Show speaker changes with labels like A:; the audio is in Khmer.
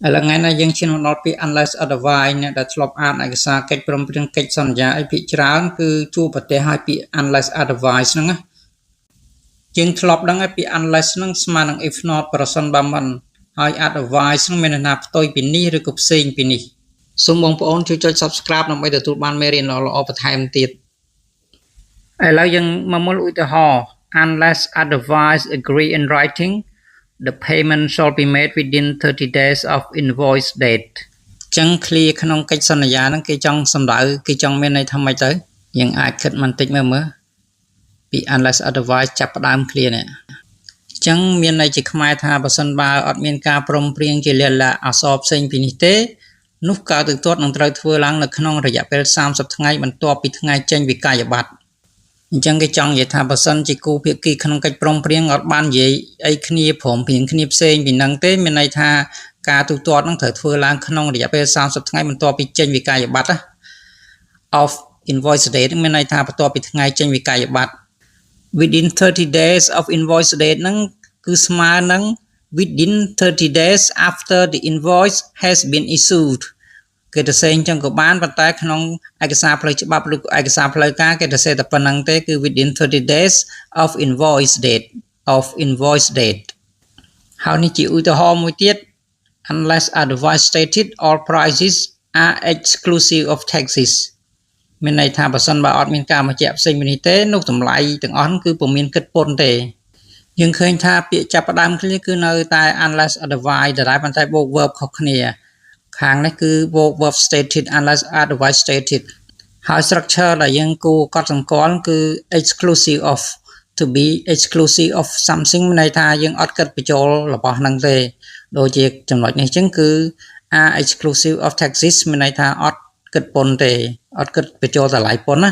A: ឥឡូវថ្ងៃនេះយើងឈានមកដល់ពាក្យ unless otherwise អ្នកដែលធ្លាប់អានឯកសារកិច្ចព្រមព្រៀងកិច្ចសន្យាអីភាគច្រើនគឺជួបប្រទះឲ្យពាក្យ unless otherwise ហ្នឹងណាយើងធ្លាប់ដឹងឲ្យពាក្យ unless ហ្នឹងស្មើនឹង if not ប្រសិនបើមិនហើយ otherwise ហ្នឹងមានន័យថាផ្ទុយពីនេះឬក៏ផ្សេងពីនេះសូមបងប្អូនជួយចុច subscribe ដើម្បីទទួលបានមេរៀនល្អៗបន្ថែមទៀតឥឡូវយើងមកមើលឧទាហរណ៍ unless otherwise agree in writing the payment shall be made within 30 days of invoice date ចឹង clear ក្នុងកិច្ចសន្យាហ្នឹងគេចង់សម្ដៅគេចង់មានន័យថាម៉េចទៅយើងអាចគិតបន្តិចមើលពី unless otherwise ចាប់ផ្ដើម clear នេះចឹងមានន័យជាខ្មែរថាបើសិនបើអត់មានការព្រមព្រៀងជាលក្ខណៈអក្សរផ្សេងពីនេះទេនោះការទូទាត់នឹងត្រូវធ្វើឡើងនៅក្នុងរយៈពេល30ថ្ងៃបន្ទាប់ពីថ្ងៃចេញវិក័យប័ត្រអញ្ចឹងគេចង់និយាយថាបើសិនជាគូភាគីក្នុងកិច្ចព្រមព្រៀងអត់បាននិយាយអីគ្នាព្រមព្រៀងគ្នាផ្សេងពីនឹងទេមានន័យថាការទូទាត់នឹងត្រូវធ្វើឡើងក្នុងរយៈពេល30ថ្ងៃបន្ទាប់ពីចេញវិក័យប័ត្រ of invoice date មានន័យថាបន្ទាប់ពីថ្ងៃចេញវិក័យប័ត្រ within 30 days of invoice date ហ្នឹងគឺស្មើនឹង within 30 days after the invoice has been issued គេទៅសេអញ្ចឹងក៏បានប៉ុន្តែក្នុងឯកសារផ្លូវច្បាប់ឬឯកសារផ្លូវការគេទៅសេតែប៉ុណ្្នឹងទេគឺ within 30 days of invoice date ហើយនេះជាឧទាហរណ៍មួយទៀត unless otherwise stated all prices are exclusive of taxes មានន័យថាបើសិនបើអត់មានការបញ្ជាក់ផ្សេងពីនេះទេនោះតម្លៃទាំងអស់គឺពុំមានគិតពន្ធទេយើងឃើញថាពាក្យចាប់ផ្ដើមគ្នាគឺនៅតែ unless otherwise តែប៉ុន្តែបូក verb ខុសគ្នាខាងនេះគឺ verb stated unless otherwise stated ហើយ structure ដែលយើងគួរកត់សម្គាល់គឺ exclusive of to be exclusive of something មានន័យថាយើងអត់គិតបញ្ចូលរបស់ហ្នឹងទេដូចជាចំណុចនេះអញ្ចឹងគឺ are exclusive of taxes មានន័យថាអត់គិតពន្ធទេអត់គិតបញ្ចូលតម្លៃពន្ធណា